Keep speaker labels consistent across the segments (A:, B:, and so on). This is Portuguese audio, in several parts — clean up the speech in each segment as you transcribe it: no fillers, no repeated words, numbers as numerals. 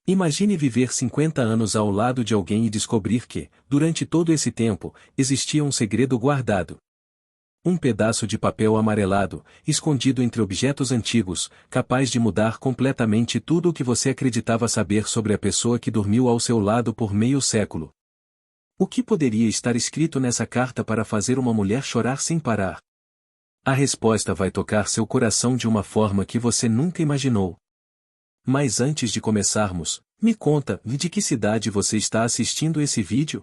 A: Imagine viver 50 anos ao lado de alguém e descobrir que, durante todo esse tempo, existia um segredo guardado. Um pedaço de papel amarelado, escondido entre objetos antigos, capaz de mudar completamente tudo o que você acreditava saber sobre a pessoa que dormiu ao seu lado por meio século. O que poderia estar escrito nessa carta para fazer uma mulher chorar sem parar? A resposta vai tocar seu coração de uma forma que você nunca imaginou. Mas antes de começarmos, me conta, de que cidade você está assistindo esse vídeo?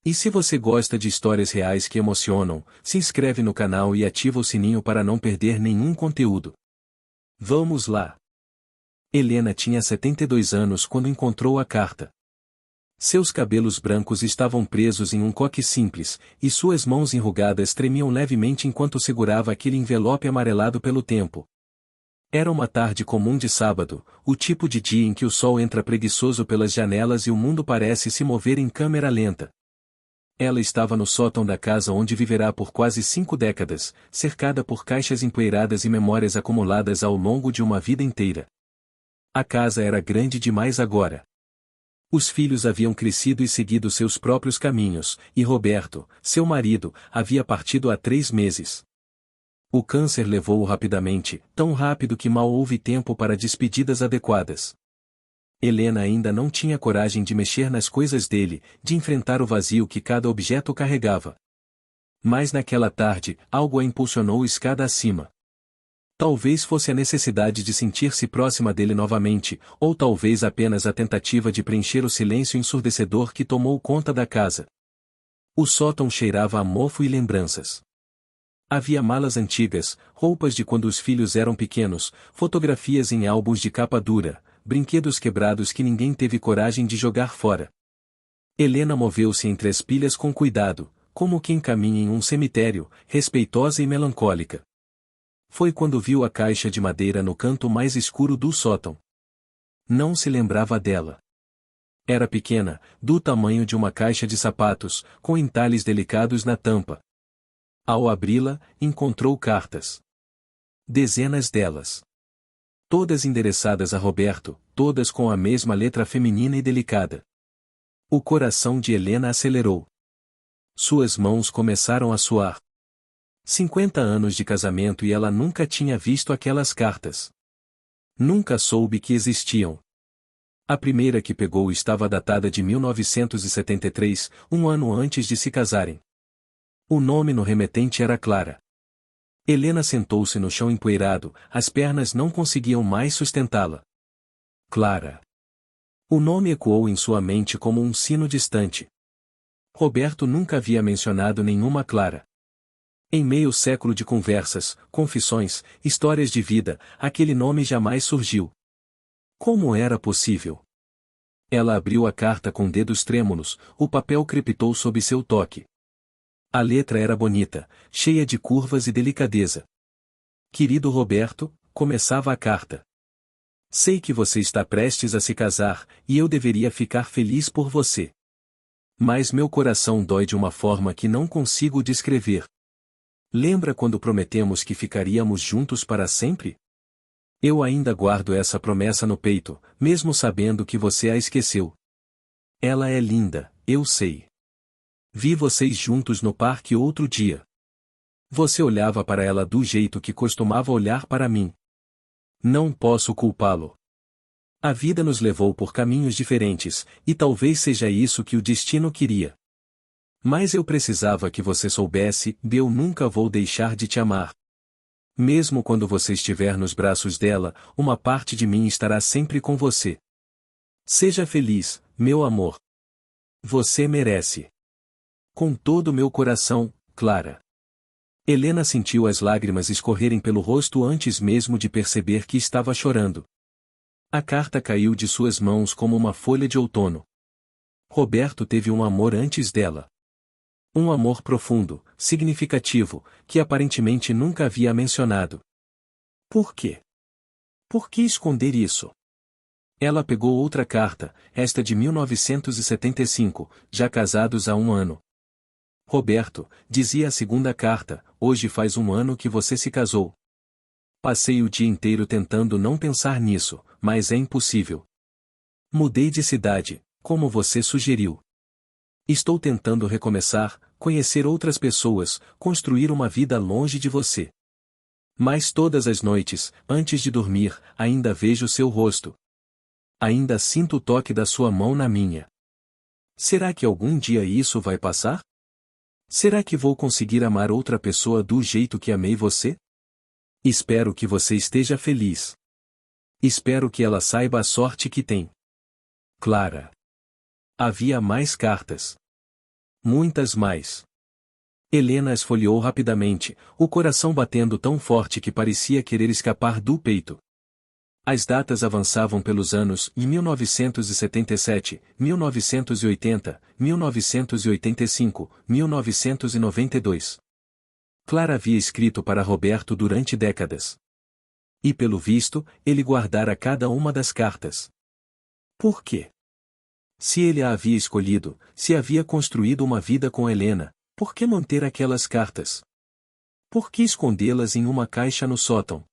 A: E se você gosta de histórias reais que emocionam, se inscreve no canal e ativa o sininho para não perder nenhum conteúdo. Vamos lá! Helena tinha 72 anos quando encontrou a carta. Seus cabelos brancos estavam presos em um coque simples, e suas mãos enrugadas tremiam levemente enquanto segurava aquele envelope amarelado pelo tempo. Era uma tarde comum de sábado, o tipo de dia em que o sol entra preguiçoso pelas janelas e o mundo parece se mover em câmera lenta. Ela estava no sótão da casa onde viverá por quase 5 décadas, cercada por caixas empoeiradas e memórias acumuladas ao longo de uma vida inteira. A casa era grande demais agora. Os filhos haviam crescido e seguido seus próprios caminhos, e Roberto, seu marido, havia partido há 3 meses. O câncer levou-o rapidamente, tão rápido que mal houve tempo para despedidas adequadas. Helena ainda não tinha coragem de mexer nas coisas dele, de enfrentar o vazio que cada objeto carregava. Mas naquela tarde, algo a impulsionou escada acima. Talvez fosse a necessidade de sentir-se próxima dele novamente, ou talvez apenas a tentativa de preencher o silêncio ensurdecedor que tomou conta da casa. O sótão cheirava a mofo e lembranças. Havia malas antigas, roupas de quando os filhos eram pequenos, fotografias em álbuns de capa dura, brinquedos quebrados que ninguém teve coragem de jogar fora. Helena moveu-se entre as pilhas com cuidado, como quem caminha em um cemitério, respeitosa e melancólica. Foi quando viu a caixa de madeira no canto mais escuro do sótão. Não se lembrava dela. Era pequena, do tamanho de uma caixa de sapatos, com entalhes delicados na tampa. Ao abri-la, encontrou cartas. Dezenas delas. Todas endereçadas a Roberto, todas com a mesma letra feminina e delicada. O coração de Helena acelerou. Suas mãos começaram a suar. 50 anos de casamento e ela nunca tinha visto aquelas cartas. Nunca soube que existiam. A primeira que pegou estava datada de 1973, um ano antes de se casarem. O nome no remetente era Clara. Helena sentou-se no chão empoeirado, as pernas não conseguiam mais sustentá-la. Clara. O nome ecoou em sua mente como um sino distante. Roberto nunca havia mencionado nenhuma Clara. Em meio século de conversas, confissões, histórias de vida, aquele nome jamais surgiu. Como era possível? Ela abriu a carta com dedos trêmulos, o papel crepitou sob seu toque. A letra era bonita, cheia de curvas e delicadeza. Querido Roberto, começava a carta. Sei que você está prestes a se casar, e eu deveria ficar feliz por você. Mas meu coração dói de uma forma que não consigo descrever. Lembra quando prometemos que ficaríamos juntos para sempre? Eu ainda guardo essa promessa no peito, mesmo sabendo que você a esqueceu. Ela é linda, eu sei. Vi vocês juntos no parque outro dia. Você olhava para ela do jeito que costumava olhar para mim. Não posso culpá-lo. A vida nos levou por caminhos diferentes, e talvez seja isso que o destino queria. Mas eu precisava que você soubesse, eu nunca vou deixar de te amar. Mesmo quando você estiver nos braços dela, uma parte de mim estará sempre com você. Seja feliz, meu amor. Você merece. Com todo o meu coração, Clara. Helena sentiu as lágrimas escorrerem pelo rosto antes mesmo de perceber que estava chorando. A carta caiu de suas mãos como uma folha de outono. Roberto teve um amor antes dela. Um amor profundo, significativo, que aparentemente nunca havia mencionado. Por quê? Por que esconder isso? Ela pegou outra carta, esta de 1975, já casados há 1 ano. Roberto, dizia a segunda carta, hoje faz 1 ano que você se casou. Passei o dia inteiro tentando não pensar nisso, mas é impossível. Mudei de cidade, como você sugeriu. Estou tentando recomeçar, conhecer outras pessoas, construir uma vida longe de você. Mas todas as noites, antes de dormir, ainda vejo seu rosto. Ainda sinto o toque da sua mão na minha. Será que algum dia isso vai passar? Será que vou conseguir amar outra pessoa do jeito que amei você? Espero que você esteja feliz. Espero que ela saiba a sorte que tem. Clara. Havia mais cartas. Muitas mais. Helena esfolheou rapidamente, o coração batendo tão forte que parecia querer escapar do peito. As datas avançavam pelos anos 1977, 1980, 1985, 1992. Clara havia escrito para Roberto durante décadas. E pelo visto, ele guardara cada uma das cartas. Por quê? Se ele a havia escolhido, se havia construído uma vida com Helena, por que manter aquelas cartas? Por que escondê-las em uma caixa no sótão?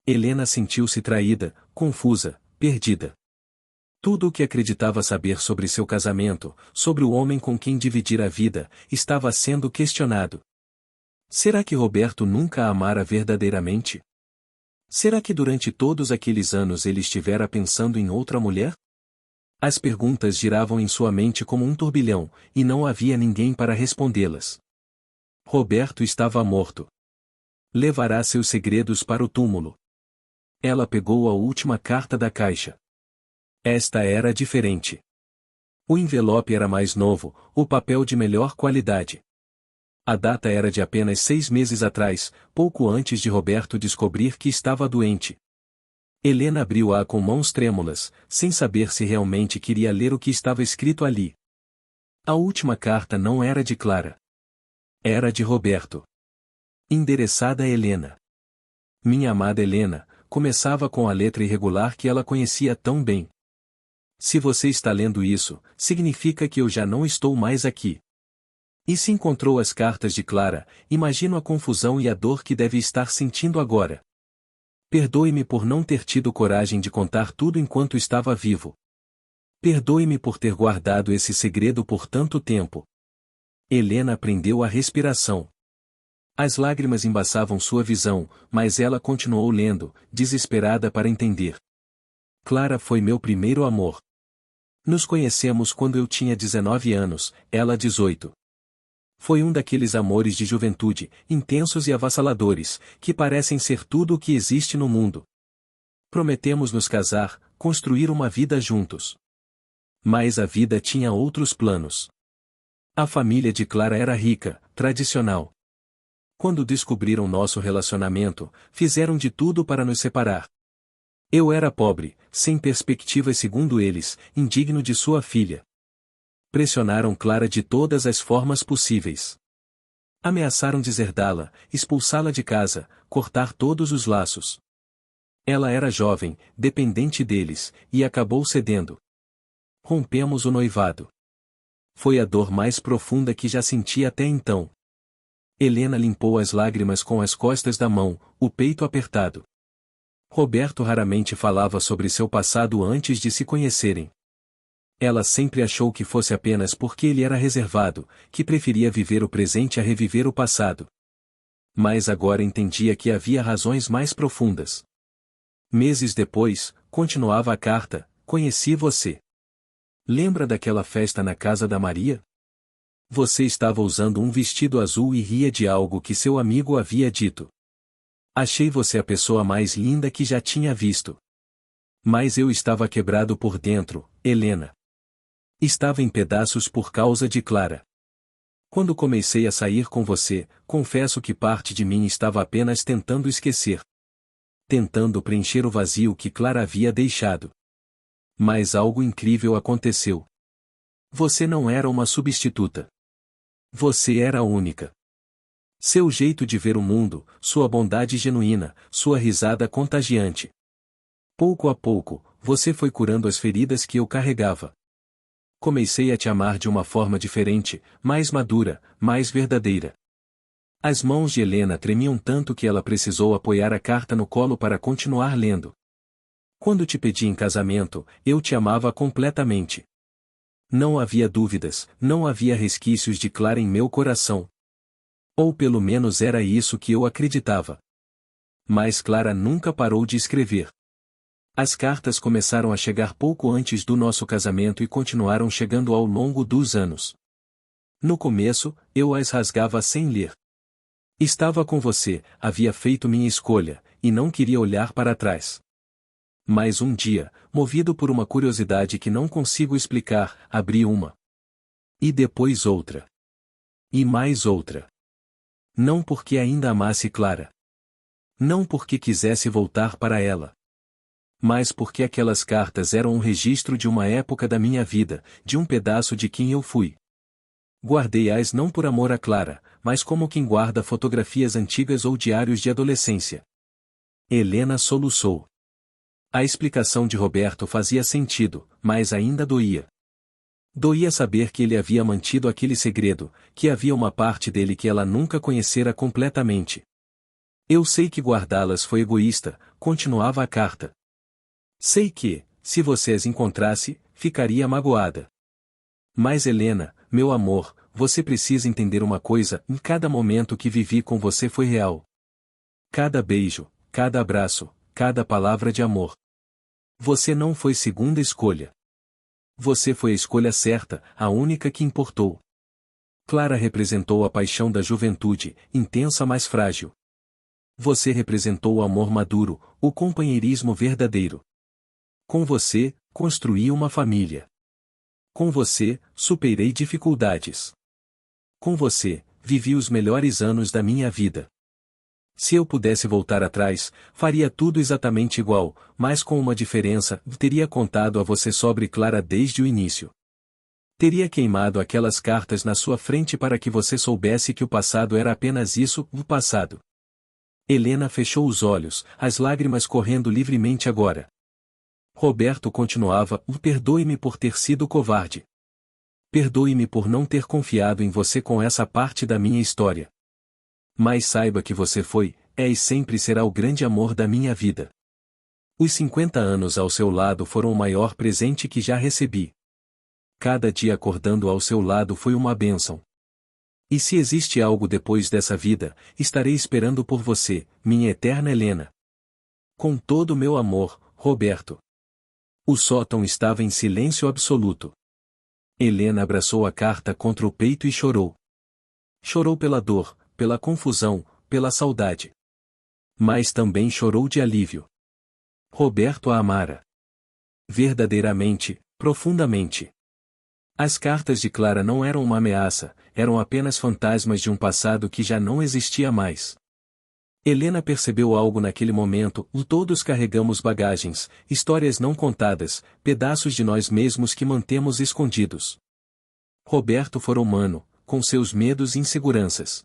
A: Helena sentiu-se traída, confusa, perdida. Tudo o que acreditava saber sobre seu casamento, sobre o homem com quem dividir a vida, estava sendo questionado. Será que Roberto nunca a amara verdadeiramente? Será que durante todos aqueles anos ele estivera pensando em outra mulher? As perguntas giravam em sua mente como um turbilhão, e não havia ninguém para respondê-las. Roberto estava morto. Levará seus segredos para o túmulo. Ela pegou a última carta da caixa. Esta era diferente. O envelope era mais novo, o papel de melhor qualidade. A data era de apenas 6 meses atrás, pouco antes de Roberto descobrir que estava doente. Helena abriu-a com mãos trêmulas, sem saber se realmente queria ler o que estava escrito ali. A última carta não era de Clara. Era de Roberto. Endereçada a Helena. Minha amada Helena, começava com a letra irregular que ela conhecia tão bem. Se você está lendo isso, significa que eu já não estou mais aqui. E se encontrou as cartas de Clara, imagino a confusão e a dor que deve estar sentindo agora. Perdoe-me por não ter tido coragem de contar tudo enquanto estava vivo. Perdoe-me por ter guardado esse segredo por tanto tempo. Helena prendeu a respiração. As lágrimas embaçavam sua visão, mas ela continuou lendo, desesperada para entender. Clara foi meu primeiro amor. Nos conhecemos quando eu tinha 19 anos, ela 18. Foi um daqueles amores de juventude, intensos e avassaladores, que parecem ser tudo o que existe no mundo. Prometemos nos casar, construir uma vida juntos. Mas a vida tinha outros planos. A família de Clara era rica, tradicional. Quando descobriram nosso relacionamento, fizeram de tudo para nos separar. Eu era pobre, sem perspectivas segundo eles, indigno de sua filha. Pressionaram Clara de todas as formas possíveis. Ameaçaram deserdá-la, expulsá-la de casa, cortar todos os laços. Ela era jovem, dependente deles, e acabou cedendo. Rompemos o noivado. Foi a dor mais profunda que já senti até então. Helena limpou as lágrimas com as costas da mão, o peito apertado. Roberto raramente falava sobre seu passado antes de se conhecerem. Ela sempre achou que fosse apenas porque ele era reservado, que preferia viver o presente a reviver o passado. Mas agora entendia que havia razões mais profundas. Meses depois, continuava a carta, conheci você. Lembra daquela festa na casa da Maria? Você estava usando um vestido azul e ria de algo que seu amigo havia dito. Achei você a pessoa mais linda que já tinha visto. Mas eu estava quebrado por dentro, Helena. Estava em pedaços por causa de Clara. Quando comecei a sair com você, confesso que parte de mim estava apenas tentando esquecer. Tentando preencher o vazio que Clara havia deixado. Mas algo incrível aconteceu. Você não era uma substituta. Você era a única. Seu jeito de ver o mundo, sua bondade genuína, sua risada contagiante. Pouco a pouco, você foi curando as feridas que eu carregava. Comecei a te amar de uma forma diferente, mais madura, mais verdadeira. As mãos de Helena tremiam tanto que ela precisou apoiar a carta no colo para continuar lendo. Quando te pedi em casamento, eu te amava completamente. Não havia dúvidas, não havia resquícios de Clara em meu coração. Ou pelo menos era isso que eu acreditava. Mas Clara nunca parou de escrever. As cartas começaram a chegar pouco antes do nosso casamento e continuaram chegando ao longo dos anos. No começo, eu as rasgava sem ler. Estava com você, havia feito minha escolha, e não queria olhar para trás. Mas um dia, movido por uma curiosidade que não consigo explicar, abri uma. E depois outra. E mais outra. Não porque ainda amasse Clara. Não porque quisesse voltar para ela. Mas porque aquelas cartas eram um registro de uma época da minha vida, de um pedaço de quem eu fui. Guardei-as não por amor a Clara, mas como quem guarda fotografias antigas ou diários de adolescência. Helena soluçou. A explicação de Roberto fazia sentido, mas ainda doía. Doía saber que ele havia mantido aquele segredo, que havia uma parte dele que ela nunca conhecera completamente. Eu sei que guardá-las foi egoísta, continuava a carta. Sei que, se você as encontrasse, ficaria magoada. Mas Helena, meu amor, você precisa entender uma coisa, em cada momento que vivi com você foi real. Cada beijo, cada abraço, cada palavra de amor. Você não foi segunda escolha. Você foi a escolha certa, a única que importou. Clara representou a paixão da juventude, intensa mas frágil. Você representou o amor maduro, o companheirismo verdadeiro. Com você, construí uma família. Com você, superei dificuldades. Com você, vivi os melhores anos da minha vida. Se eu pudesse voltar atrás, faria tudo exatamente igual, mas com uma diferença, teria contado a você sobre Clara desde o início. Teria queimado aquelas cartas na sua frente para que você soubesse que o passado era apenas isso, o passado. Helena fechou os olhos, as lágrimas correndo livremente agora. Roberto continuava, perdoe-me por ter sido covarde. Perdoe-me por não ter confiado em você com essa parte da minha história. Mas saiba que você foi, é e sempre será o grande amor da minha vida. Os 50 anos ao seu lado foram o maior presente que já recebi. Cada dia acordando ao seu lado foi uma bênção. E se existe algo depois dessa vida, estarei esperando por você, minha eterna Helena. Com todo o meu amor, Roberto. O sótão estava em silêncio absoluto. Helena abraçou a carta contra o peito e chorou. Chorou pela dor, pela confusão, pela saudade. Mas também chorou de alívio. Roberto a amara. Verdadeiramente, profundamente. As cartas de Clara não eram uma ameaça, eram apenas fantasmas de um passado que já não existia mais. Helena percebeu algo naquele momento, todos carregamos bagagens, histórias não contadas, pedaços de nós mesmos que mantemos escondidos. Roberto fora humano, com seus medos e inseguranças.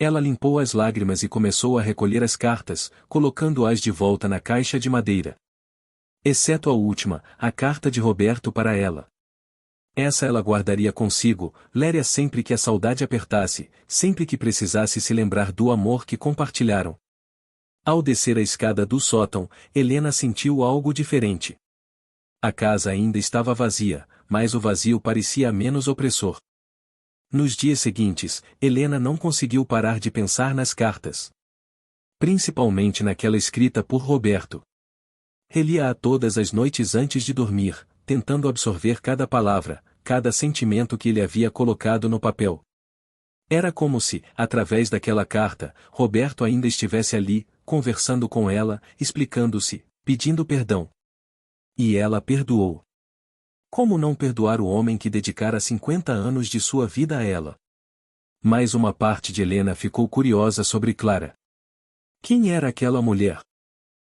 A: Ela limpou as lágrimas e começou a recolher as cartas, colocando-as de volta na caixa de madeira. Exceto a última, a carta de Roberto para ela. Essa ela guardaria consigo, leria sempre que a saudade apertasse, sempre que precisasse se lembrar do amor que compartilharam. Ao descer a escada do sótão, Helena sentiu algo diferente. A casa ainda estava vazia, mas o vazio parecia menos opressor. Nos dias seguintes, Helena não conseguiu parar de pensar nas cartas. Principalmente naquela escrita por Roberto. Relia-a todas as noites antes de dormir, tentando absorver cada palavra, cada sentimento que ele havia colocado no papel. Era como se, através daquela carta, Roberto ainda estivesse ali, conversando com ela, explicando-se, pedindo perdão. E ela perdoou. Como não perdoar o homem que dedicara 50 anos de sua vida a ela? Mas uma parte de Helena ficou curiosa sobre Clara. Quem era aquela mulher?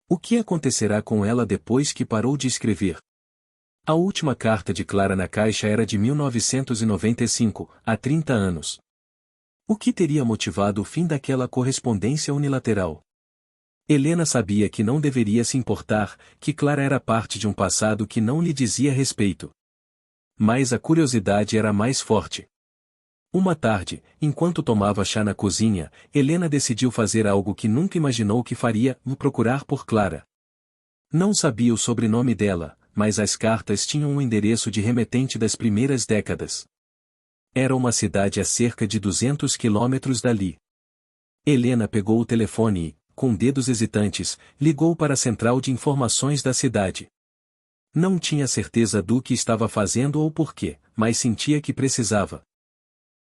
A: O que acontecerá com ela depois que parou de escrever? A última carta de Clara na caixa era de 1995, há 30 anos. O que teria motivado o fim daquela correspondência unilateral? Helena sabia que não deveria se importar, que Clara era parte de um passado que não lhe dizia respeito. Mas a curiosidade era mais forte. Uma tarde, enquanto tomava chá na cozinha, Helena decidiu fazer algo que nunca imaginou que faria, procurar por Clara. Não sabia o sobrenome dela, mas as cartas tinham um endereço de remetente das primeiras décadas. Era uma cidade a cerca de 200 quilômetros dali. Helena pegou o telefone e, com dedos hesitantes, ligou para a central de informações da cidade. Não tinha certeza do que estava fazendo ou por quê, mas sentia que precisava.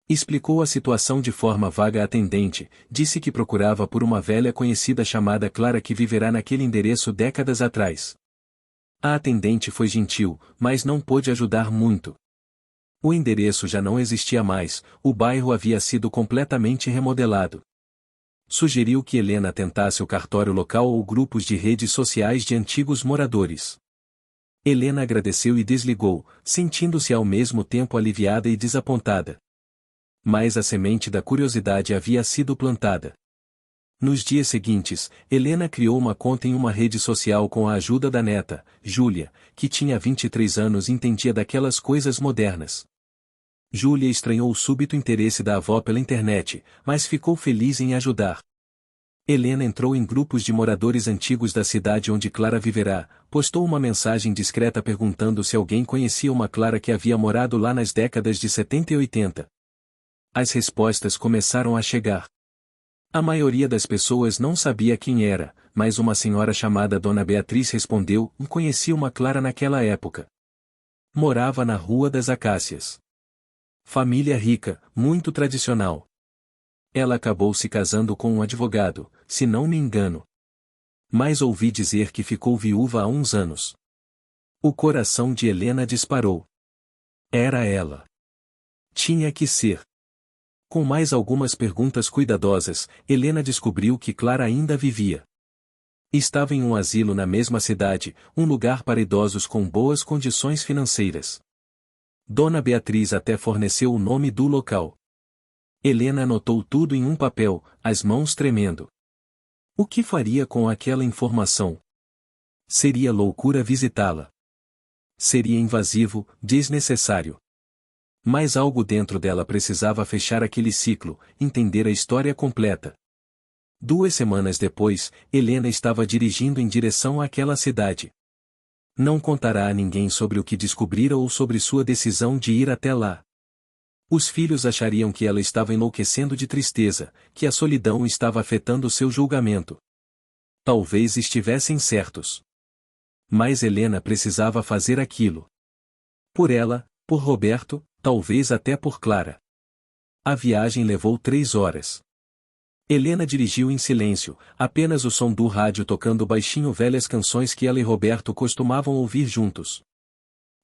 A: Explicou a situação de forma vaga à atendente, disse que procurava por uma velha conhecida chamada Clara que viverá naquele endereço décadas atrás. A atendente foi gentil, mas não pôde ajudar muito. O endereço já não existia mais, o bairro havia sido completamente remodelado. Sugeriu que Helena tentasse o cartório local ou grupos de redes sociais de antigos moradores. Helena agradeceu e desligou, sentindo-se ao mesmo tempo aliviada e desapontada. Mas a semente da curiosidade havia sido plantada. Nos dias seguintes, Helena criou uma conta em uma rede social com a ajuda da neta, Júlia, que tinha 23 anos e entendia daquelas coisas modernas. Júlia estranhou o súbito interesse da avó pela internet, mas ficou feliz em ajudar. Helena entrou em grupos de moradores antigos da cidade onde Clara viverá, postou uma mensagem discreta perguntando se alguém conhecia uma Clara que havia morado lá nas décadas de 70 e 80. As respostas começaram a chegar. A maioria das pessoas não sabia quem era, mas uma senhora chamada Dona Beatriz respondeu: conhecia uma Clara naquela época. Morava na Rua das Acácias. Família rica, muito tradicional. Ela acabou se casando com um advogado, se não me engano. Mas ouvi dizer que ficou viúva há uns anos. O coração de Helena disparou. Era ela. Tinha que ser. Com mais algumas perguntas cuidadosas, Helena descobriu que Clara ainda vivia. Estava em um asilo na mesma cidade, um lugar para idosos com boas condições financeiras. Dona Beatriz até forneceu o nome do local. Helena anotou tudo em um papel, as mãos tremendo. O que faria com aquela informação? Seria loucura visitá-la. Seria invasivo, desnecessário. Mas algo dentro dela precisava fechar aquele ciclo, entender a história completa. 2 semanas depois, Helena estava dirigindo em direção àquela cidade. Não contará a ninguém sobre o que descobrira ou sobre sua decisão de ir até lá. Os filhos achariam que ela estava enlouquecendo de tristeza, que a solidão estava afetando seu julgamento. Talvez estivessem certos. Mas Helena precisava fazer aquilo. Por ela, por Roberto, talvez até por Clara. A viagem levou 3 horas. Helena dirigiu em silêncio, apenas o som do rádio tocando baixinho velhas canções que ela e Roberto costumavam ouvir juntos.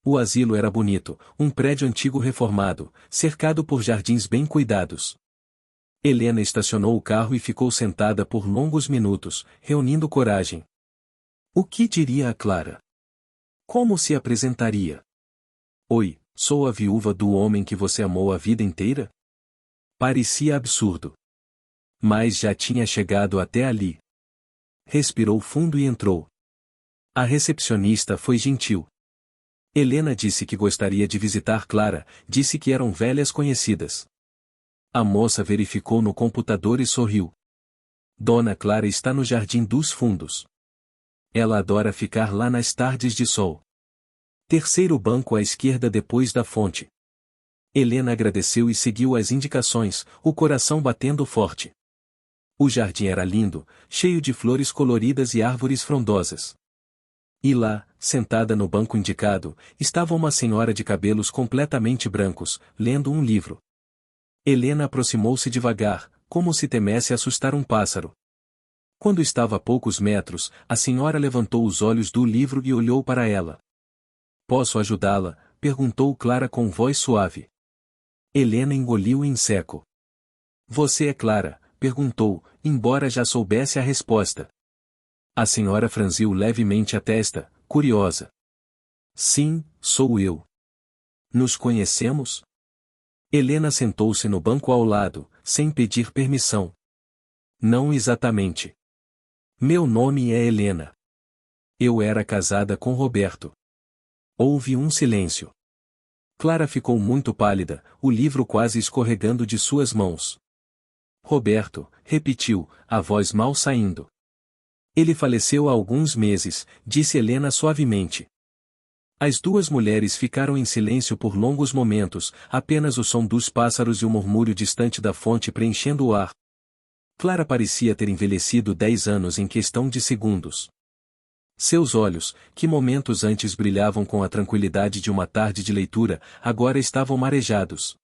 A: O asilo era bonito, um prédio antigo reformado, cercado por jardins bem cuidados. Helena estacionou o carro e ficou sentada por longos minutos, reunindo coragem. O que diria a Clara? Como se apresentaria? Oi, sou a viúva do homem que você amou a vida inteira? Parecia absurdo. Mas já tinha chegado até ali. Respirou fundo e entrou. A recepcionista foi gentil. Helena disse que gostaria de visitar Clara, disse que eram velhas conhecidas. A moça verificou no computador e sorriu. Dona Clara está no Jardim dos Fundos. Ela adora ficar lá nas tardes de sol. 3º banco à esquerda depois da fonte. Helena agradeceu e seguiu as indicações, o coração batendo forte. O jardim era lindo, cheio de flores coloridas e árvores frondosas. E lá, sentada no banco indicado, estava uma senhora de cabelos completamente brancos, lendo um livro. Helena aproximou-se devagar, como se temesse assustar um pássaro. Quando estava a poucos metros, a senhora levantou os olhos do livro e olhou para ela. Posso ajudá-la? Perguntou Clara com voz suave. Helena engoliu em seco. Você é Clara? Perguntou, embora já soubesse a resposta. A senhora franziu levemente a testa, curiosa. Sim, sou eu. Nos conhecemos? Helena sentou-se no banco ao lado, sem pedir permissão. Não exatamente. Meu nome é Helena. Eu era casada com Roberto. Houve um silêncio. Clara ficou muito pálida, o livro quase escorregando de suas mãos. Roberto, repetiu, a voz mal saindo. Ele faleceu há alguns meses, disse Helena suavemente. As duas mulheres ficaram em silêncio por longos momentos, apenas o som dos pássaros e o murmúrio distante da fonte preenchendo o ar. Clara parecia ter envelhecido 10 anos em questão de segundos. Seus olhos, que momentos antes brilhavam com a tranquilidade de uma tarde de leitura, agora estavam marejados.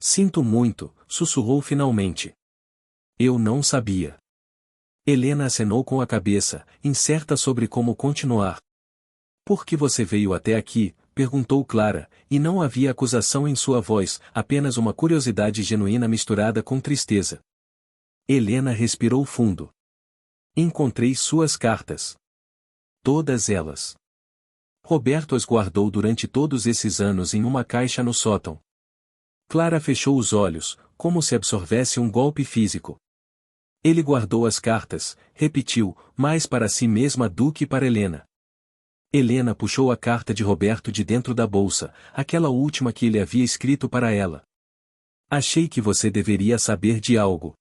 A: Sinto muito, sussurrou finalmente. Eu não sabia. Helena acenou com a cabeça, incerta sobre como continuar. Por que você veio até aqui? Perguntou Clara, e não havia acusação em sua voz, apenas uma curiosidade genuína misturada com tristeza. Helena respirou fundo. Encontrei suas cartas. Todas elas. Roberto as guardou durante todos esses anos em uma caixa no sótão. Clara fechou os olhos, como se absorvesse um golpe físico. Ele guardou as cartas, repetiu, mais para si mesma do que para Helena. Helena puxou a carta de Roberto de dentro da bolsa, aquela última que ele havia escrito para ela. Achei que você deveria saber de algo.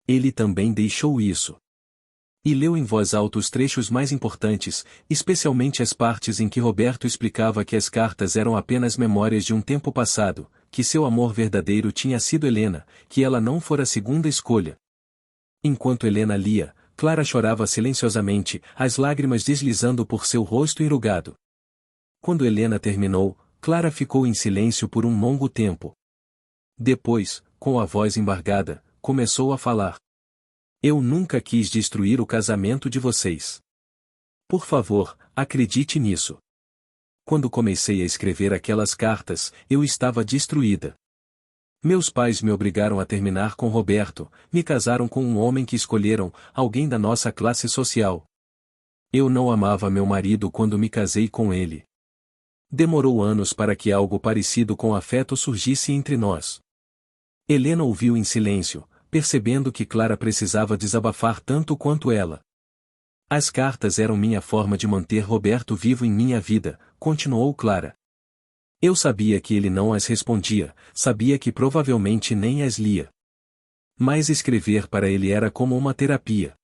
A: Ele também deixou isso. E leu em voz alta os trechos mais importantes, especialmente as partes em que Roberto explicava que as cartas eram apenas memórias de um tempo passado, que seu amor verdadeiro tinha sido Helena, que ela não fora a segunda escolha. Enquanto Helena lia, Clara chorava silenciosamente, as lágrimas deslizando por seu rosto enrugado. Quando Helena terminou, Clara ficou em silêncio por um longo tempo. Depois, com a voz embargada, começou a falar. Eu nunca quis destruir o casamento de vocês. Por favor, acredite nisso. Quando comecei a escrever aquelas cartas, eu estava destruída. Meus pais me obrigaram a terminar com Roberto, me casaram com um homem que escolheram, alguém da nossa classe social. Eu não amava meu marido quando me casei com ele. Demorou anos para que algo parecido com afeto surgisse entre nós. Helena ouviu em silêncio, percebendo que Clara precisava desabafar tanto quanto ela. As cartas eram minha forma de manter Roberto vivo em minha vida, continuou Clara. Eu sabia que ele não as respondia, sabia que provavelmente nem as lia. Mas escrever para ele era como uma terapia.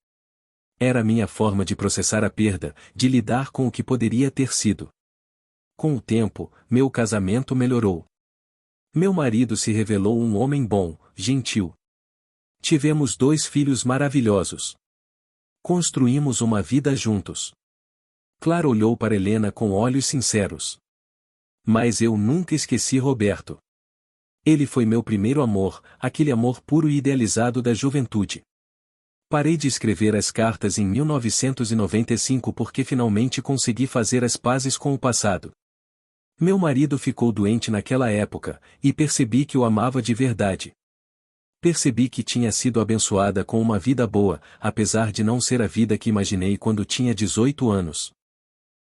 A: Era minha forma de processar a perda, de lidar com o que poderia ter sido. Com o tempo, meu casamento melhorou. Meu marido se revelou um homem bom, gentil. Tivemos 2 filhos maravilhosos. Construímos uma vida juntos. Clara olhou para Helena com olhos sinceros. Mas eu nunca esqueci Roberto. Ele foi meu primeiro amor, aquele amor puro e idealizado da juventude. Parei de escrever as cartas em 1995 porque finalmente consegui fazer as pazes com o passado. Meu marido ficou doente naquela época, e percebi que o amava de verdade. Percebi que tinha sido abençoada com uma vida boa, apesar de não ser a vida que imaginei quando tinha 18 anos.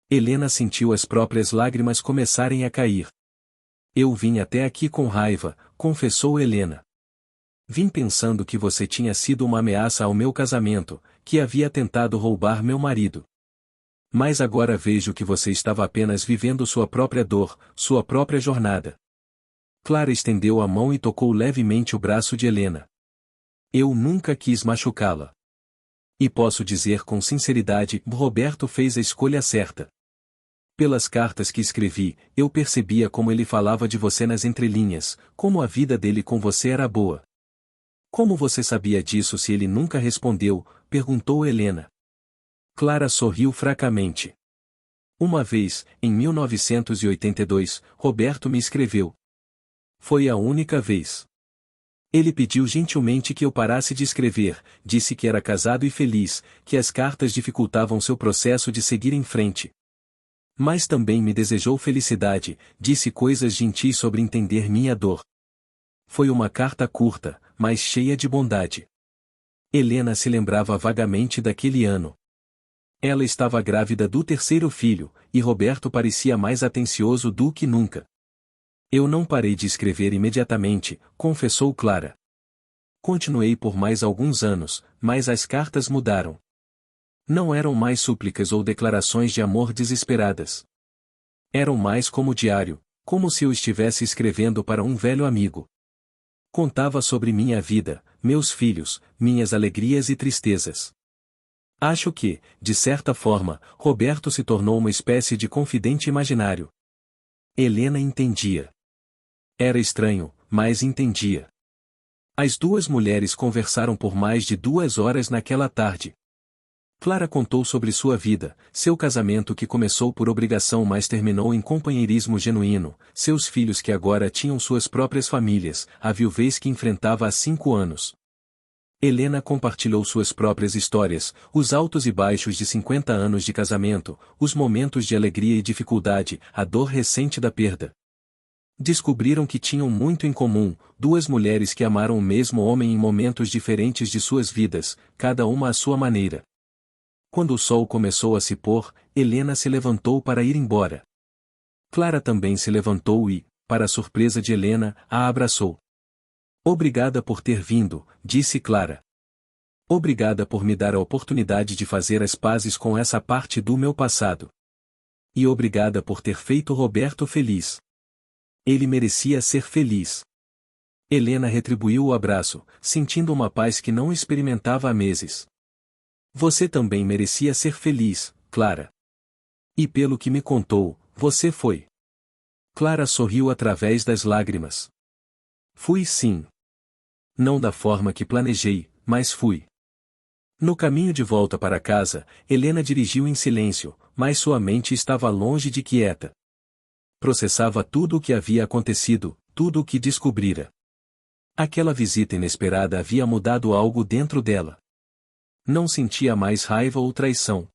A: Helena sentiu as próprias lágrimas começarem a cair. Eu vim até aqui com raiva, confessou Helena. Vim pensando que você tinha sido uma ameaça ao meu casamento, que havia tentado roubar meu marido. Mas agora vejo que você estava apenas vivendo sua própria dor, sua própria jornada. Clara estendeu a mão e tocou levemente o braço de Helena. Eu nunca quis machucá-la. E posso dizer com sinceridade, Roberto fez a escolha certa. Pelas cartas que escrevi, eu percebia como ele falava de você nas entrelinhas, como a vida dele com você era boa. Como você sabia disso se ele nunca respondeu? Perguntou Helena. Clara sorriu fracamente. Uma vez, em 1982, Roberto me escreveu. Foi a única vez. Ele pediu gentilmente que eu parasse de escrever, disse que era casado e feliz, que as cartas dificultavam seu processo de seguir em frente. Mas também me desejou felicidade, disse coisas gentis sobre entender minha dor. Foi uma carta curta, mas cheia de bondade. Helena se lembrava vagamente daquele ano. Ela estava grávida do 3º filho, e Roberto parecia mais atencioso do que nunca. Eu não parei de escrever imediatamente, confessou Clara. Continuei por mais alguns anos, mas as cartas mudaram. Não eram mais súplicas ou declarações de amor desesperadas. Eram mais como diário, como se eu estivesse escrevendo para um velho amigo. Contava sobre minha vida, meus filhos, minhas alegrias e tristezas. Acho que, de certa forma, Roberto se tornou uma espécie de confidente imaginário. Helena entendia. Era estranho, mas entendia. As duas mulheres conversaram por mais de 2 horas naquela tarde. Clara contou sobre sua vida, seu casamento que começou por obrigação mas terminou em companheirismo genuíno, seus filhos que agora tinham suas próprias famílias, a viuvez que enfrentava há 5 anos. Helena compartilhou suas próprias histórias, os altos e baixos de 50 anos de casamento, os momentos de alegria e dificuldade, a dor recente da perda. Descobriram que tinham muito em comum, duas mulheres que amaram o mesmo homem em momentos diferentes de suas vidas, cada uma à sua maneira. Quando o sol começou a se pôr, Helena se levantou para ir embora. Clara também se levantou e, para a surpresa de Helena, a abraçou. Obrigada por ter vindo, disse Clara. Obrigada por me dar a oportunidade de fazer as pazes com essa parte do meu passado. E obrigada por ter feito Roberto feliz. Ele merecia ser feliz. Helena retribuiu o abraço, sentindo uma paz que não experimentava há meses. Você também merecia ser feliz, Clara. E pelo que me contou, você foi. Clara sorriu através das lágrimas. Fui sim. Não da forma que planejei, mas fui. No caminho de volta para casa, Helena dirigiu em silêncio, mas sua mente estava longe de quieta. Processava tudo o que havia acontecido, tudo o que descobrira. Aquela visita inesperada havia mudado algo dentro dela. Não sentia mais raiva ou traição.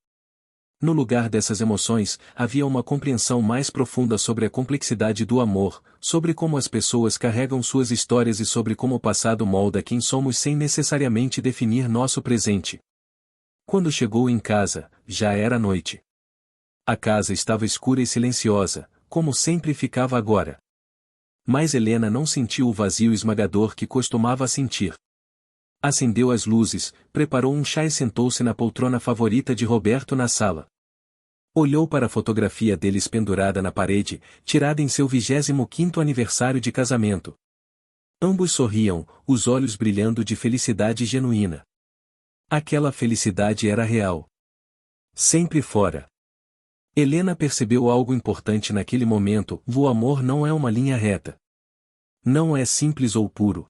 A: No lugar dessas emoções, havia uma compreensão mais profunda sobre a complexidade do amor, sobre como as pessoas carregam suas histórias e sobre como o passado molda quem somos sem necessariamente definir nosso presente. Quando chegou em casa, já era noite. A casa estava escura e silenciosa, como sempre ficava agora. Mas Helena não sentiu o vazio esmagador que costumava sentir. Acendeu as luzes, preparou um chá e sentou-se na poltrona favorita de Roberto na sala. Olhou para a fotografia deles pendurada na parede, tirada em seu 25º aniversário de casamento. Ambos sorriam, os olhos brilhando de felicidade genuína. Aquela felicidade era real. Sempre fora. Helena percebeu algo importante naquele momento: o amor não é uma linha reta. Não é simples ou puro.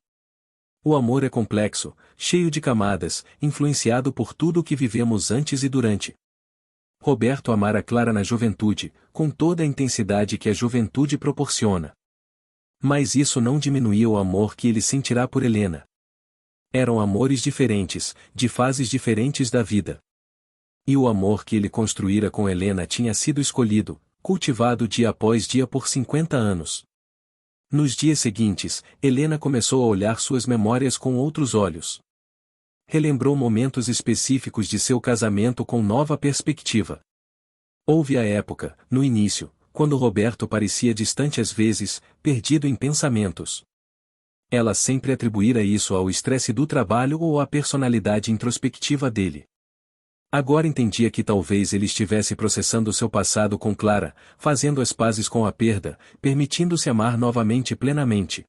A: O amor é complexo, cheio de camadas, influenciado por tudo o que vivemos antes e durante. Roberto amara Clara na juventude, com toda a intensidade que a juventude proporciona. Mas isso não diminuía o amor que ele sentirá por Helena. Eram amores diferentes, de fases diferentes da vida. E o amor que ele construíra com Helena tinha sido escolhido, cultivado dia após dia por 50 anos. Nos dias seguintes, Helena começou a olhar suas memórias com outros olhos. Relembrou momentos específicos de seu casamento com nova perspectiva. Houve a época, no início, quando Roberto parecia distante às vezes, perdido em pensamentos. Ela sempre atribuíra isso ao estresse do trabalho ou à personalidade introspectiva dele. Agora entendia que talvez ele estivesse processando seu passado com Clara, fazendo as pazes com a perda, permitindo-se amar novamente plenamente.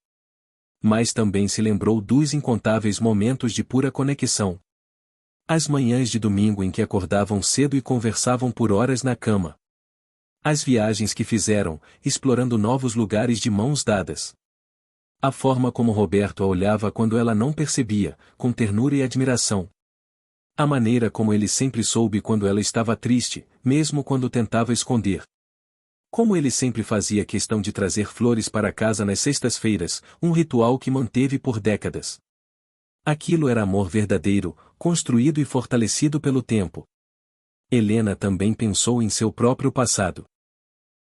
A: Mas também se lembrou dos incontáveis momentos de pura conexão. As manhãs de domingo em que acordavam cedo e conversavam por horas na cama. As viagens que fizeram, explorando novos lugares de mãos dadas. A forma como Roberto a olhava quando ela não percebia, com ternura e admiração. A maneira como ele sempre soube quando ela estava triste, mesmo quando tentava esconder. Como ele sempre fazia questão de trazer flores para casa nas sextas-feiras, um ritual que manteve por décadas. Aquilo era amor verdadeiro, construído e fortalecido pelo tempo. Helena também pensou em seu próprio passado.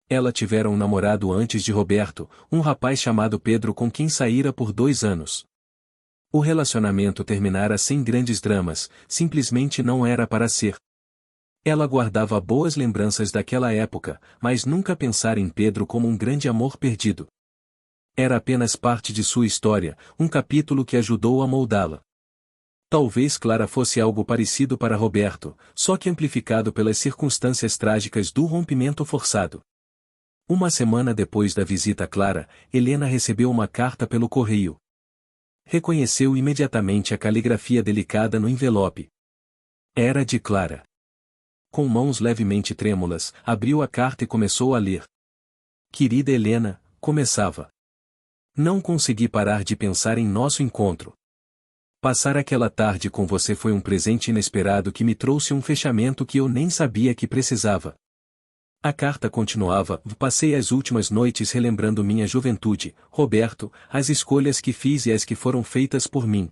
A: Ela tivera um namorado antes de Roberto, um rapaz chamado Pedro com quem saíra por 2 anos. O relacionamento terminara sem grandes dramas, simplesmente não era para ser. Ela guardava boas lembranças daquela época, mas nunca pensara em Pedro como um grande amor perdido. Era apenas parte de sua história, um capítulo que ajudou a moldá-la. Talvez Clara fosse algo parecido para Roberto, só que amplificado pelas circunstâncias trágicas do rompimento forçado. Uma semana depois da visita a Clara, Helena recebeu uma carta pelo correio. Reconheceu imediatamente a caligrafia delicada no envelope. Era de Clara. Com mãos levemente trêmulas, abriu a carta e começou a ler. Querida Helena, começava. Não consegui parar de pensar em nosso encontro. Passar aquela tarde com você foi um presente inesperado que me trouxe um fechamento que eu nem sabia que precisava. A carta continuava: passei as últimas noites relembrando minha juventude, Roberto, as escolhas que fiz e as que foram feitas por mim.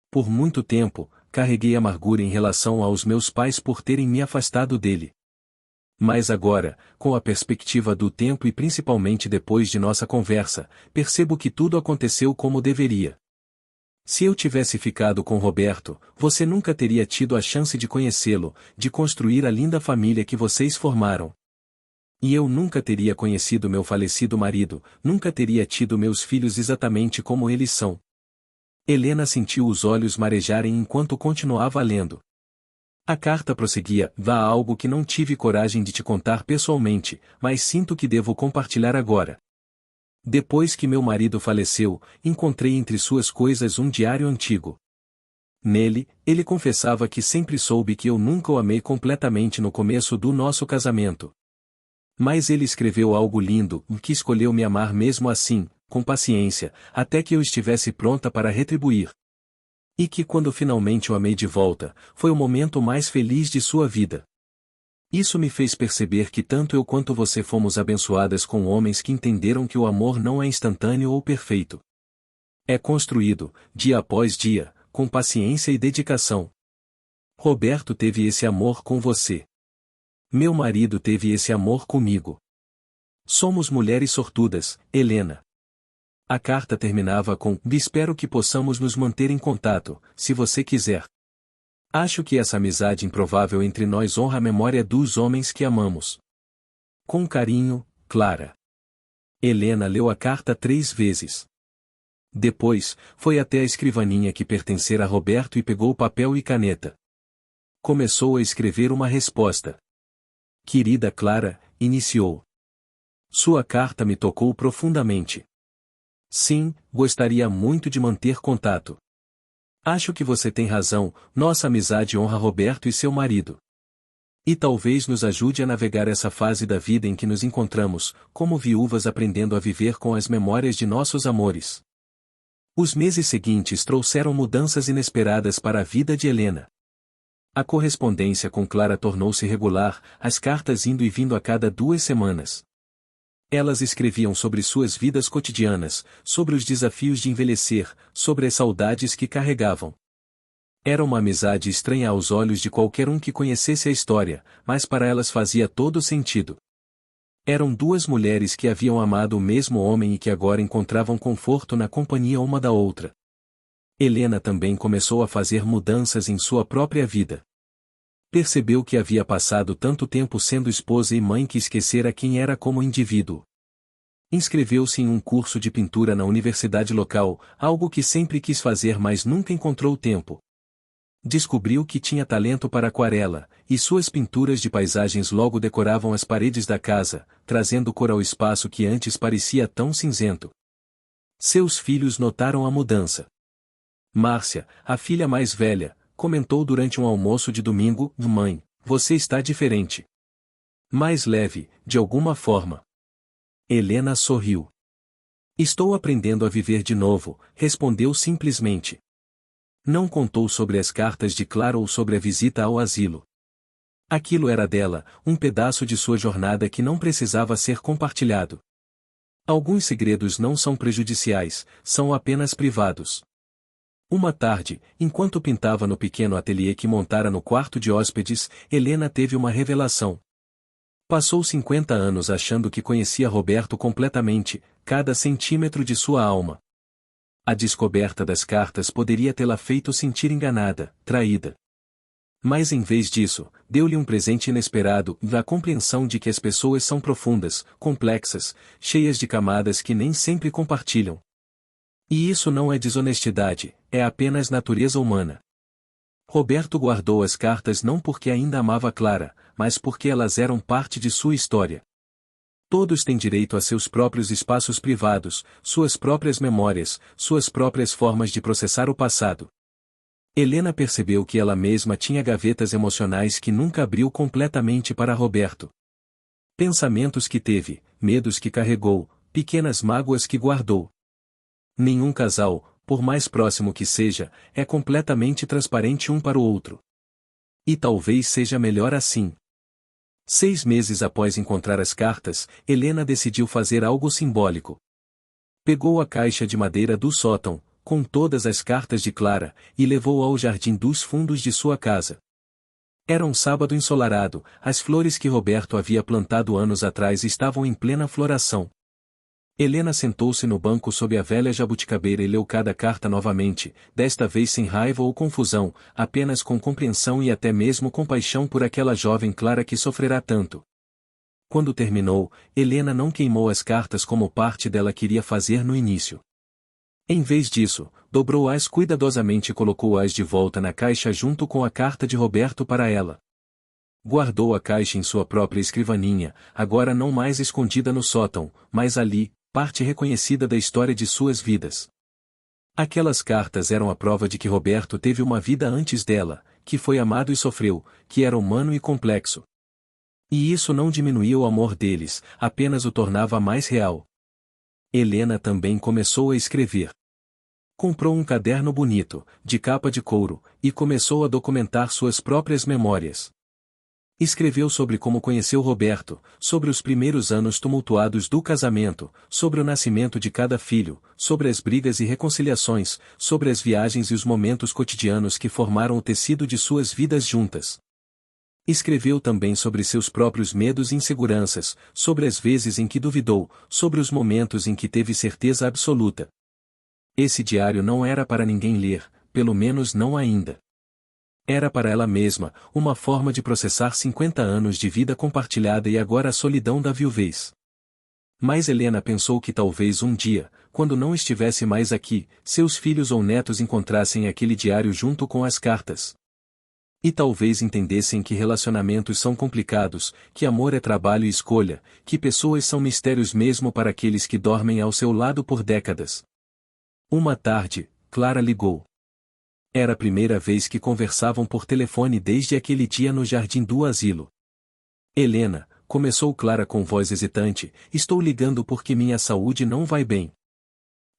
A: Por muito tempo, carreguei amargura em relação aos meus pais por terem me afastado dele. Mas agora, com a perspectiva do tempo e principalmente depois de nossa conversa, percebo que tudo aconteceu como deveria. Se eu tivesse ficado com Roberto, você nunca teria tido a chance de conhecê-lo, de construir a linda família que vocês formaram. E eu nunca teria conhecido meu falecido marido, nunca teria tido meus filhos exatamente como eles são. Helena sentiu os olhos marejarem enquanto continuava lendo. A carta prosseguia: vá a algo que não tive coragem de te contar pessoalmente, mas sinto que devo compartilhar agora. Depois que meu marido faleceu, encontrei entre suas coisas um diário antigo. Nele, ele confessava que sempre soube que eu nunca o amei completamente no começo do nosso casamento. Mas ele escreveu algo lindo, que escolheu me amar mesmo assim, com paciência, até que eu estivesse pronta para retribuir. E que quando finalmente o amei de volta, foi o momento mais feliz de sua vida. Isso me fez perceber que tanto eu quanto você fomos abençoadas com homens que entenderam que o amor não é instantâneo ou perfeito. É construído, dia após dia, com paciência e dedicação. Roberto teve esse amor com você. Meu marido teve esse amor comigo. Somos mulheres sortudas, Helena. A carta terminava com: espero que possamos nos manter em contato, se você quiser. Acho que essa amizade improvável entre nós honra a memória dos homens que amamos. Com carinho, Clara. Helena leu a carta 3 vezes. Depois, foi até a escrivaninha que pertencera a Roberto e pegou papel e caneta. Começou a escrever uma resposta. Querida Clara, iniciou. Sua carta me tocou profundamente. Sim, gostaria muito de manter contato. Acho que você tem razão, nossa amizade honra Roberto e seu marido. E talvez nos ajude a navegar essa fase da vida em que nos encontramos, como viúvas aprendendo a viver com as memórias de nossos amores. Os meses seguintes trouxeram mudanças inesperadas para a vida de Helena. A correspondência com Clara tornou-se regular, as cartas indo e vindo a cada 2 semanas. Elas escreviam sobre suas vidas cotidianas, sobre os desafios de envelhecer, sobre as saudades que carregavam. Era uma amizade estranha aos olhos de qualquer um que conhecesse a história, mas para elas fazia todo sentido. Eram 2 mulheres que haviam amado o mesmo homem e que agora encontravam conforto na companhia uma da outra. Helena também começou a fazer mudanças em sua própria vida. Percebeu que havia passado tanto tempo sendo esposa e mãe que esquecera quem era como indivíduo. Inscreveu-se em um curso de pintura na universidade local, algo que sempre quis fazer mas nunca encontrou tempo. Descobriu que tinha talento para aquarela, e suas pinturas de paisagens logo decoravam as paredes da casa, trazendo cor ao espaço que antes parecia tão cinzento. Seus filhos notaram a mudança. Márcia, a filha mais velha, comentou durante um almoço de domingo: mãe, você está diferente. Mais leve, de alguma forma. Helena sorriu. Estou aprendendo a viver de novo, respondeu simplesmente. Não contou sobre as cartas de Clara ou sobre a visita ao asilo. Aquilo era dela, um pedaço de sua jornada que não precisava ser compartilhado. Alguns segredos não são prejudiciais, são apenas privados. Uma tarde, enquanto pintava no pequeno ateliê que montara no quarto de hóspedes, Helena teve uma revelação. Passou 50 anos achando que conhecia Roberto completamente, cada centímetro de sua alma. A descoberta das cartas poderia tê-la feito sentir enganada, traída. Mas em vez disso, deu-lhe um presente inesperado, a compreensão de que as pessoas são profundas, complexas, cheias de camadas que nem sempre compartilham. E isso não é desonestidade, é apenas natureza humana. Roberto guardou as cartas não porque ainda amava Clara, mas porque elas eram parte de sua história. Todos têm direito a seus próprios espaços privados, suas próprias memórias, suas próprias formas de processar o passado. Helena percebeu que ela mesma tinha gavetas emocionais que nunca abriu completamente para Roberto. Pensamentos que teve, medos que carregou, pequenas mágoas que guardou. Nenhum casal, por mais próximo que seja, é completamente transparente um para o outro. E talvez seja melhor assim. 6 meses após encontrar as cartas, Helena decidiu fazer algo simbólico. Pegou a caixa de madeira do sótão, com todas as cartas de Clara, e levou ao jardim dos fundos de sua casa. Era um sábado ensolarado, as flores que Roberto havia plantado anos atrás estavam em plena floração. Helena sentou-se no banco sob a velha jabuticabeira e leu cada carta novamente, desta vez sem raiva ou confusão, apenas com compreensão e até mesmo compaixão por aquela jovem Clara que sofrerá tanto. Quando terminou, Helena não queimou as cartas como parte dela queria fazer no início. Em vez disso, dobrou-as cuidadosamente e colocou-as de volta na caixa junto com a carta de Roberto para ela. Guardou a caixa em sua própria escrivaninha, agora não mais escondida no sótão, mas ali, parte reconhecida da história de suas vidas. Aquelas cartas eram a prova de que Roberto teve uma vida antes dela, que foi amado e sofreu, que era humano e complexo. E isso não diminuía o amor deles, apenas o tornava mais real. Helena também começou a escrever. Comprou um caderno bonito, de capa de couro, e começou a documentar suas próprias memórias. Escreveu sobre como conheceu Roberto, sobre os primeiros anos tumultuados do casamento, sobre o nascimento de cada filho, sobre as brigas e reconciliações, sobre as viagens e os momentos cotidianos que formaram o tecido de suas vidas juntas. Escreveu também sobre seus próprios medos e inseguranças, sobre as vezes em que duvidou, sobre os momentos em que teve certeza absoluta. Esse diário não era para ninguém ler, pelo menos não ainda. Era para ela mesma, uma forma de processar 50 anos de vida compartilhada e agora a solidão da viuvez. Mas Helena pensou que talvez um dia, quando não estivesse mais aqui, seus filhos ou netos encontrassem aquele diário junto com as cartas. E talvez entendessem que relacionamentos são complicados, que amor é trabalho e escolha, que pessoas são mistérios mesmo para aqueles que dormem ao seu lado por décadas. Uma tarde, Clara ligou. Era a primeira vez que conversavam por telefone desde aquele dia no jardim do asilo. Helena, começou Clara com voz hesitante, estou ligando porque minha saúde não vai bem.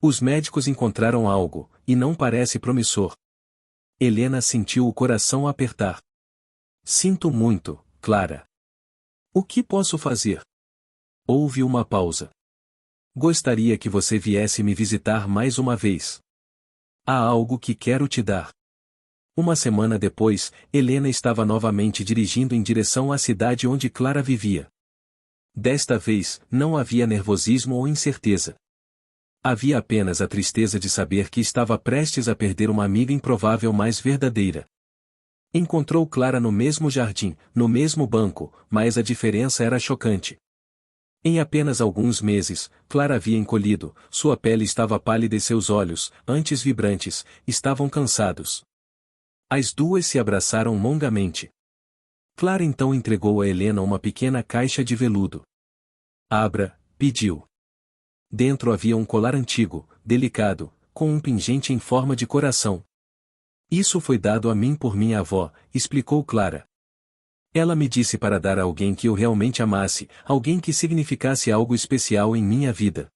A: Os médicos encontraram algo, e não parece promissor. Helena sentiu o coração apertar. Sinto muito, Clara. O que posso fazer? Houve uma pausa. Gostaria que você viesse me visitar mais uma vez. Há algo que quero te dar. Uma semana depois, Helena estava novamente dirigindo em direção à cidade onde Clara vivia. Desta vez, não havia nervosismo ou incerteza. Havia apenas a tristeza de saber que estava prestes a perder uma amiga improvável mais verdadeira. Encontrou Clara no mesmo jardim, no mesmo banco, mas a diferença era chocante. Em apenas alguns meses, Clara havia encolhido, sua pele estava pálida e seus olhos, antes vibrantes, estavam cansados. As duas se abraçaram longamente. Clara então entregou a Helena uma pequena caixa de veludo. Abra, pediu. Dentro havia um colar antigo, delicado, com um pingente em forma de coração. Isso foi dado a mim por minha avó, explicou Clara. Ela me disse para dar a alguém que eu realmente amasse, alguém que significasse algo especial em minha vida.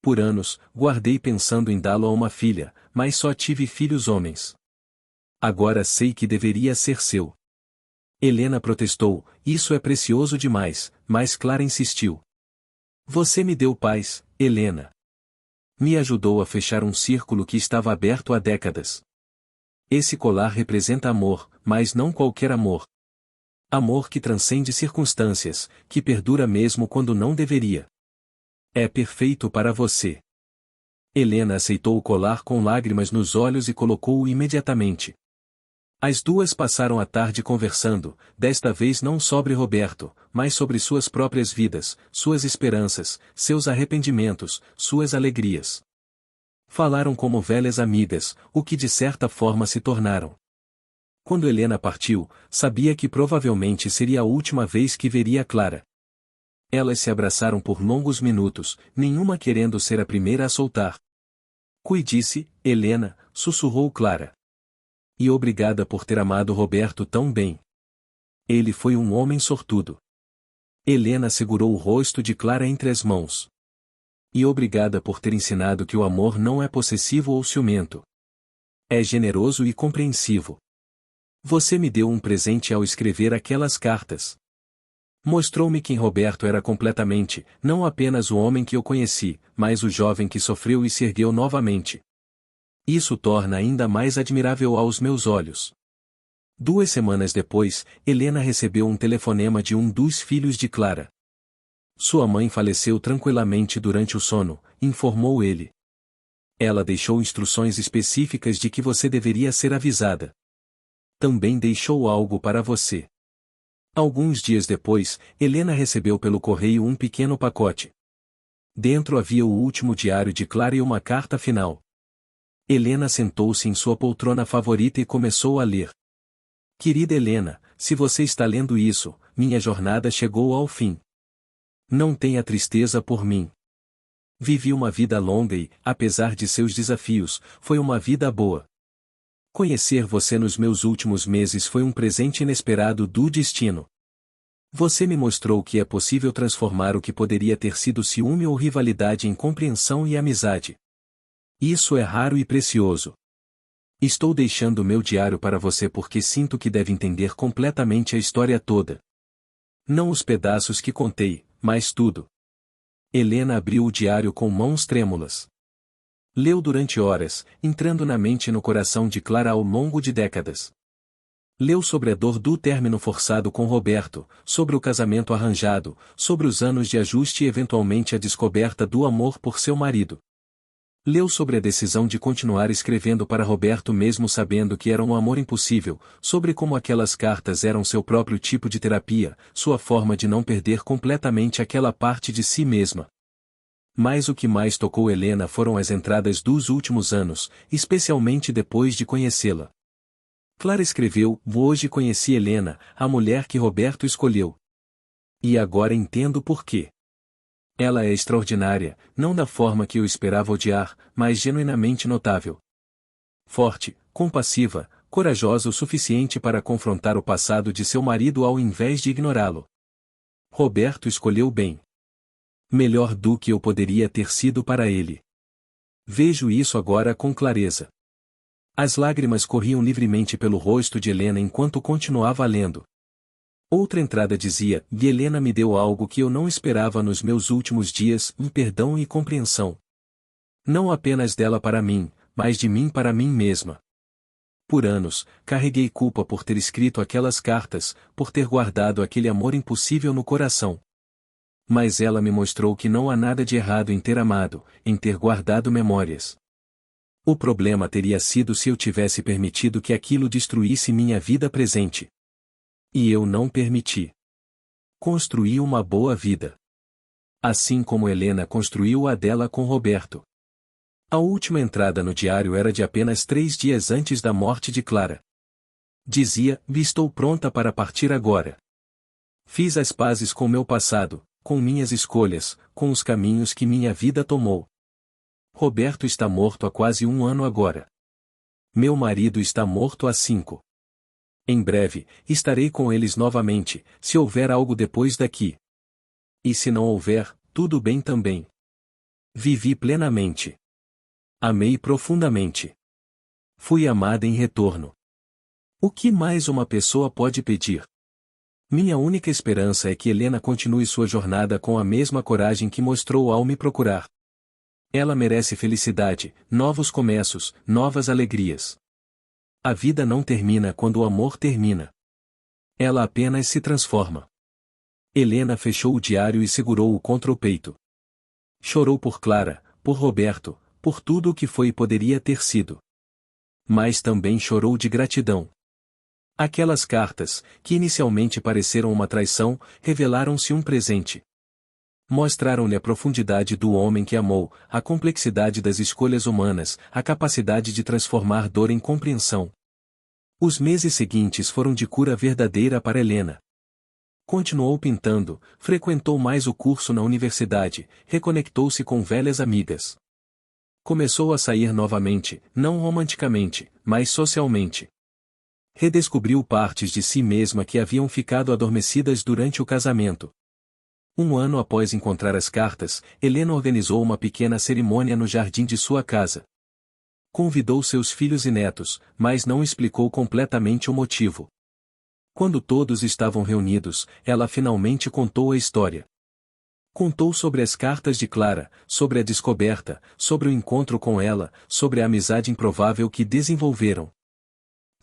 A: Por anos, guardei pensando em dá-lo a uma filha, mas só tive filhos homens. Agora sei que deveria ser seu. Helena protestou, isso é precioso demais, mas Clara insistiu. Você me deu paz, Helena. Me ajudou a fechar um círculo que estava aberto há décadas. Esse colar representa amor, mas não qualquer amor. Amor que transcende circunstâncias, que perdura mesmo quando não deveria. É perfeito para você. Helena aceitou o colar com lágrimas nos olhos e colocou-o imediatamente. As duas passaram a tarde conversando, desta vez não sobre Roberto, mas sobre suas próprias vidas, suas esperanças, seus arrependimentos, suas alegrias. Falaram como velhas amigas, o que de certa forma se tornaram. Quando Helena partiu, sabia que provavelmente seria a última vez que veria Clara. Elas se abraçaram por longos minutos, nenhuma querendo ser a primeira a soltar. Cuide-se, Helena, sussurrou Clara. E obrigada por ter amado Roberto tão bem. Ele foi um homem sortudo. Helena segurou o rosto de Clara entre as mãos. E obrigada por ter ensinado que o amor não é possessivo ou ciumento. É generoso e compreensivo. Você me deu um presente ao escrever aquelas cartas. Mostrou-me quem Roberto era completamente, não apenas o homem que eu conheci, mas o jovem que sofreu e se ergueu novamente. Isso torna ainda mais admirável aos meus olhos. 2 semanas depois, Helena recebeu um telefonema de um dos filhos de Clara. Sua mãe faleceu tranquilamente durante o sono, informou ele. Ela deixou instruções específicas de que você deveria ser avisada. Também deixou algo para você. Alguns dias depois, Helena recebeu pelo correio um pequeno pacote. Dentro havia o último diário de Clara e uma carta final. Helena sentou-se em sua poltrona favorita e começou a ler. Querida Helena, se você está lendo isso, minha jornada chegou ao fim. Não tenha tristeza por mim. Vivi uma vida longa e, apesar de seus desafios, foi uma vida boa. Conhecer você nos meus últimos meses foi um presente inesperado do destino. Você me mostrou que é possível transformar o que poderia ter sido ciúme ou rivalidade em compreensão e amizade. Isso é raro e precioso. Estou deixando meu diário para você porque sinto que deve entender completamente a história toda. Não os pedaços que contei, mas tudo. Helena abriu o diário com mãos trêmulas. Leu durante horas, entrando na mente e no coração de Clara ao longo de décadas. Leu sobre a dor do término forçado com Roberto, sobre o casamento arranjado, sobre os anos de ajuste e eventualmente a descoberta do amor por seu marido. Leu sobre a decisão de continuar escrevendo para Roberto mesmo sabendo que era um amor impossível, sobre como aquelas cartas eram seu próprio tipo de terapia, sua forma de não perder completamente aquela parte de si mesma. Mas o que mais tocou Helena foram as entradas dos últimos anos, especialmente depois de conhecê-la. Clara escreveu: Hoje conheci Helena, a mulher que Roberto escolheu. E agora entendo por quê. Ela é extraordinária, não da forma que eu esperava odiar, mas genuinamente notável. Forte, compassiva, corajosa o suficiente para confrontar o passado de seu marido ao invés de ignorá-lo. Roberto escolheu bem. Melhor do que eu poderia ter sido para ele. Vejo isso agora com clareza. As lágrimas corriam livremente pelo rosto de Helena enquanto continuava lendo. Outra entrada dizia: Helena me deu algo que eu não esperava nos meus últimos dias, perdão e compreensão. Não apenas dela para mim, mas de mim para mim mesma. Por anos, carreguei culpa por ter escrito aquelas cartas, por ter guardado aquele amor impossível no coração. Mas ela me mostrou que não há nada de errado em ter amado, em ter guardado memórias. O problema teria sido se eu tivesse permitido que aquilo destruísse minha vida presente. E eu não permiti. Construí uma boa vida. Assim como Helena construiu a dela com Roberto. A última entrada no diário era de apenas 3 dias antes da morte de Clara. Dizia: Estou pronta para partir agora. Fiz as pazes com meu passado, com minhas escolhas, com os caminhos que minha vida tomou. Roberto está morto há quase 1 ano agora. Meu marido está morto há 5. Em breve, estarei com eles novamente, se houver algo depois daqui. E se não houver, tudo bem também. Vivi plenamente. Amei profundamente. Fui amada em retorno. O que mais uma pessoa pode pedir? Minha única esperança é que Helena continue sua jornada com a mesma coragem que mostrou ao me procurar. Ela merece felicidade, novos começos, novas alegrias. A vida não termina quando o amor termina. Ela apenas se transforma. Helena fechou o diário e segurou-o contra o peito. Chorou por Clara, por Roberto, por tudo o que foi e poderia ter sido. Mas também chorou de gratidão. Aquelas cartas, que inicialmente pareceram uma traição, revelaram-se um presente. Mostraram-lhe a profundidade do homem que amou, a complexidade das escolhas humanas, a capacidade de transformar dor em compreensão. Os meses seguintes foram de cura verdadeira para Helena. Continuou pintando, frequentou mais o curso na universidade, reconectou-se com velhas amigas. Começou a sair novamente, não romanticamente, mas socialmente. redescobriu partes de si mesma que haviam ficado adormecidas durante o casamento. Um ano após encontrar as cartas, Helena organizou uma pequena cerimônia no jardim de sua casa. Convidou seus filhos e netos, mas não explicou completamente o motivo. Quando todos estavam reunidos, ela finalmente contou a história. Contou sobre as cartas de Clara, sobre a descoberta, sobre o encontro com ela, sobre a amizade improvável que desenvolveram.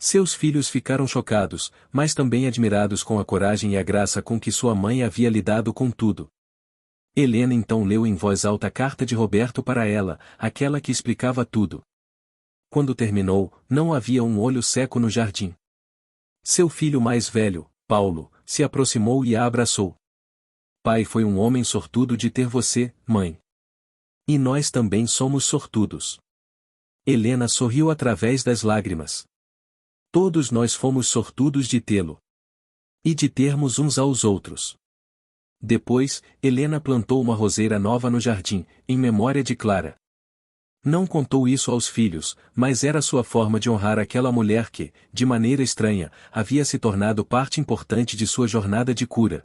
A: Seus filhos ficaram chocados, mas também admirados com a coragem e a graça com que sua mãe havia lidado com tudo. Helena então leu em voz alta a carta de Roberto para ela, aquela que explicava tudo. Quando terminou, não havia um olho seco no jardim. Seu filho mais velho, Paulo, se aproximou e a abraçou. Pai, foi um homem sortudo de ter você, mãe. E nós também somos sortudos. Helena sorriu através das lágrimas. Todos nós fomos sortudos de tê-lo. E de termos uns aos outros. Depois, Helena plantou uma roseira nova no jardim, em memória de Clara. Não contou isso aos filhos, mas era sua forma de honrar aquela mulher que, de maneira estranha, havia se tornado parte importante de sua jornada de cura.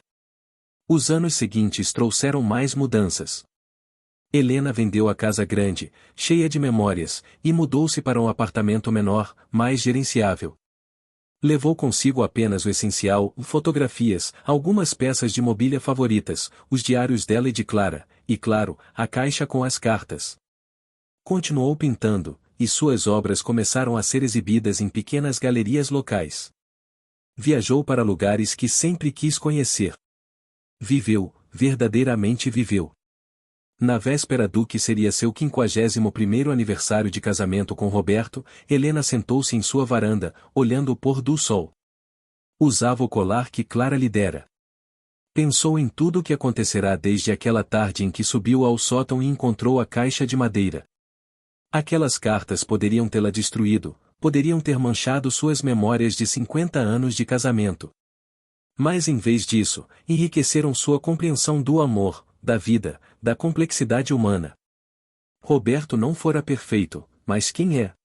A: Os anos seguintes trouxeram mais mudanças. Helena vendeu a casa grande, cheia de memórias, e mudou-se para um apartamento menor, mais gerenciável. Levou consigo apenas o essencial, fotografias, algumas peças de mobília favoritas, os diários dela e de Clara, e claro, a caixa com as cartas. Continuou pintando, e suas obras começaram a ser exibidas em pequenas galerias locais. Viajou para lugares que sempre quis conhecer. Viveu, verdadeiramente viveu. Na véspera do que seria seu 51º aniversário de casamento com Roberto, Helena sentou-se em sua varanda, olhando o pôr do sol. Usava o colar que Clara lhe dera. Pensou em tudo o que acontecerá desde aquela tarde em que subiu ao sótão e encontrou a caixa de madeira. Aquelas cartas poderiam tê-la destruído, poderiam ter manchado suas memórias de 50 anos de casamento. Mas em vez disso, enriqueceram sua compreensão do amor, da vida, da complexidade humana. Roberto não fora perfeito, mas quem é?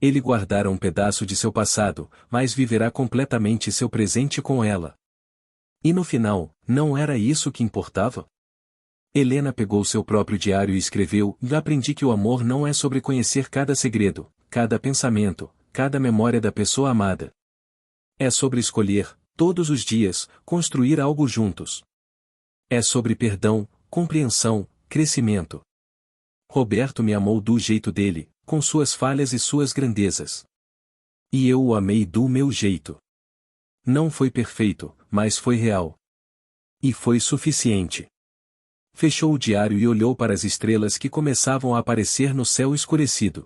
A: Ele guardara um pedaço de seu passado, mas viverá completamente seu presente com ela. E no final, não era isso que importava? Helena pegou seu próprio diário e escreveu: aprendi que o amor não é sobre conhecer cada segredo, cada pensamento, cada memória da pessoa amada. É sobre escolher, todos os dias, construir algo juntos. É sobre perdão, compreensão, crescimento. Roberto me amou do jeito dele, com suas falhas e suas grandezas. E eu o amei do meu jeito. Não foi perfeito, mas foi real. E foi suficiente. Fechou o diário e olhou para as estrelas que começavam a aparecer no céu escurecido.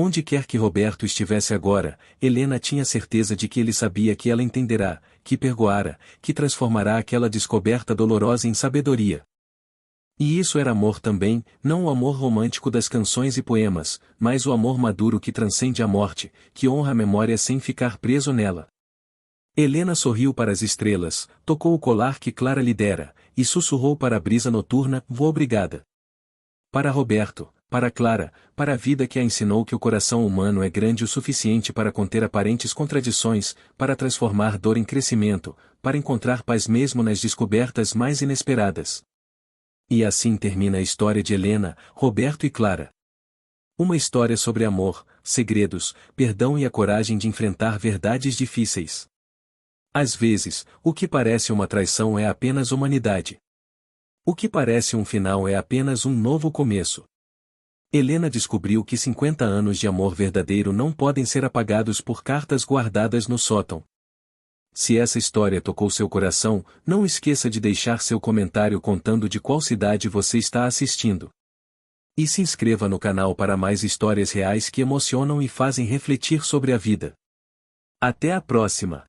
A: Onde quer que Roberto estivesse agora, Helena tinha certeza de que ele sabia que ela entenderá, que perdoará, que transformará aquela descoberta dolorosa em sabedoria. E isso era amor também, não o amor romântico das canções e poemas, mas o amor maduro que transcende a morte, que honra a memória sem ficar preso nela. Helena sorriu para as estrelas, tocou o colar que Clara lhe dera, e sussurrou para a brisa noturna: vou obrigada. Para Roberto, para Clara, para a vida que a ensinou que o coração humano é grande o suficiente para conter aparentes contradições, para transformar dor em crescimento, para encontrar paz mesmo nas descobertas mais inesperadas. E assim termina a história de Helena, Roberto e Clara. Uma história sobre amor, segredos, perdão e a coragem de enfrentar verdades difíceis. Às vezes, o que parece uma traição é apenas humanidade. O que parece um final é apenas um novo começo. Helena descobriu que 50 anos de amor verdadeiro não podem ser apagados por cartas guardadas no sótão. Se essa história tocou seu coração, não esqueça de deixar seu comentário contando de qual cidade você está assistindo. E se inscreva no canal para mais histórias reais que emocionam e fazem refletir sobre a vida. Até a próxima!